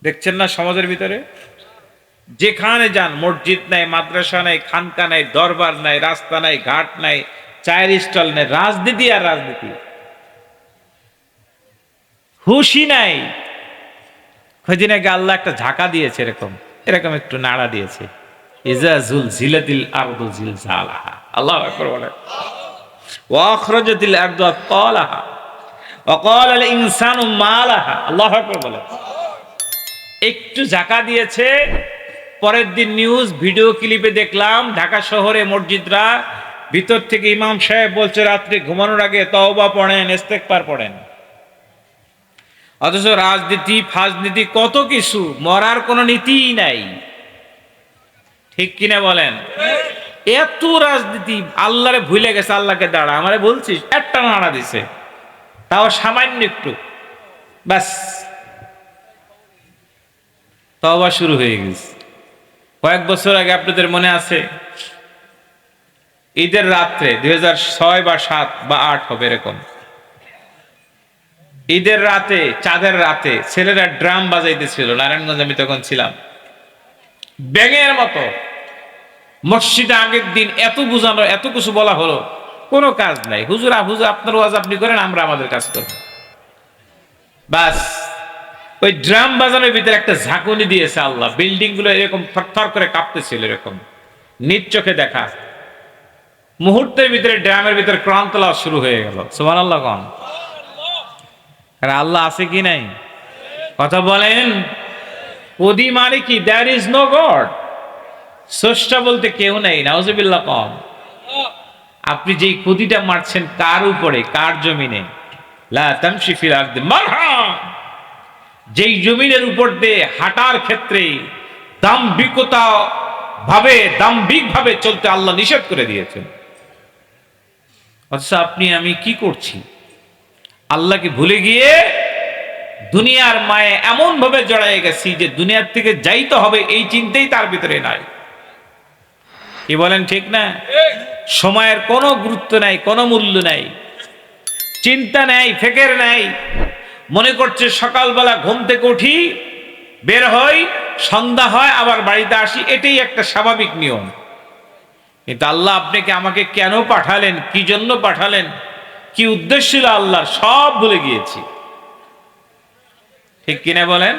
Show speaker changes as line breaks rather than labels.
দেখছেন না সমাজের ভিতরে যেখানে যান, মসজিদ নাই, মাদ্রাসা নাই, খানকা নাই, দরবার নাই, রাস্তা নাই, ঘাট নাই, চায়ের স্টল নাই, রাজনীতি আর রাজনীতি। হুশই নাই। কয়দিন আগে আল্লাহ একটা ঝাঁকা দিয়েছে, এরকম এরকম একটু নাড়া দিয়েছে। ইজা জুলজিলাতিল আরদু জিলজালাহা, আল্লাহু আকবার বলেন। ওয়া আখরাজাতিল আরদু আতকালাহা ওয়া ক্বালাল ইনসানু মা লাহা, আল্লাহু আকবার বলেন। একটু ঝাঁকা দিয়েছে, পরের দিন নিউজ ভিডিও ক্লিপে দেখলাম ঢাকা শহরে মসজিদরা ভিতর থেকে ইমাম সাহেব বলছে রাত্রে ঘুমানোর আগে তওবা পড়েন, ইস্তেগফার পড়েন। অথচ রাজনীতি, ফাজনীতি, কত কিছু, মরার কোনো নীতিই নাই। ঠিক কিনা বলেন? এত রাজনীতি, আল্লাহরে ভুলে গেছে। আল্লাহকে দাঁড়া আমারে বলছিস, একটা নাড়া দিছে, তাও সামান্য একটু, ব্যাস তওবা শুরু হয়ে গেছে। কয়েক বছর আগে আপনাদের মনে আছে, ঈদের রাত্রে 2006 বা 7 বা 8 হবে এরকম, ঈদের রাতে, চাঁদের রাতে ছেলেরা ড্রাম বাজাইতেছিল নারায়ণগঞ্জ, আমি তখন ছিলাম, ব্যাঙের মতো। মসজিদে আগের দিন এত বুঝানো, এত কিছু বলা হলো, কোনো কাজ নাই। হুজুর আপনার ওয়াজ আপনি করেন, আমরা আমাদের কাজ করব। বাস ওই ড্রাম বাজানোর ভিতরে একটা ঝাঁকুনি দিয়েছে আল্লাহ, বিল্ডিং গুলো এরকম থরথর করে কাঁপতেছিল, এরকম নিজ চোখে দেখা। মুহূর্তের ভিতরে ড্রামের ভিতরে কোরআন তেলাওয়াত শুরু হয়ে গেল। সুবহানাল্লাহ কোন? আর আল্লাহ আছে কি নাই? কথা বলেন। ওদি মানে কি? There is no God. স্রষ্টা বলতে কেউ নেই। নাউজুবিল্লাহ কম। আপনি যেই খুদিটা মারছেন কার উপরে, কার জমিনে? লা তামশি ফিল আরদি মারহা। যেই জমিনের উপর দিয়ে হাঁটার ক্ষেত্রে দাম্ভিক ভাবে চলতে আল্লাহ নিষেধ করে দিয়েছেন। অথচ আপনি আমি কি করছি? আল্লাহকে ভুলে গিয়ে দুনিয়ার মায়ে এমন ভাবে জড়াই গেছি যে দুনিয়ার থেকে যাইতে হবে এই চিন্তাই তার ভিতরে নাই। কি বলেন, ঠিক না? সময়ের কোনো গুরুত্ব নাই, কোনো মূল্য নাই, চিন্তা নাই, ফিকির নাই। মনে করছে সকালবেলা ঘুম থেকে উঠি, বের হই, সন্ধ্যা হয়, আবার বাড়িতে আসি, এটাই একটা স্বাভাবিক নিয়ম। কিন্তু আল্লাহ আপনাকে আমাকে কেন পাঠালেন, কি জন্য পাঠালেন, কি উদ্দেশ্য ছিল আল্লাহর, সব ভুলে গিয়েছি। ঠিক কিনা বলেন?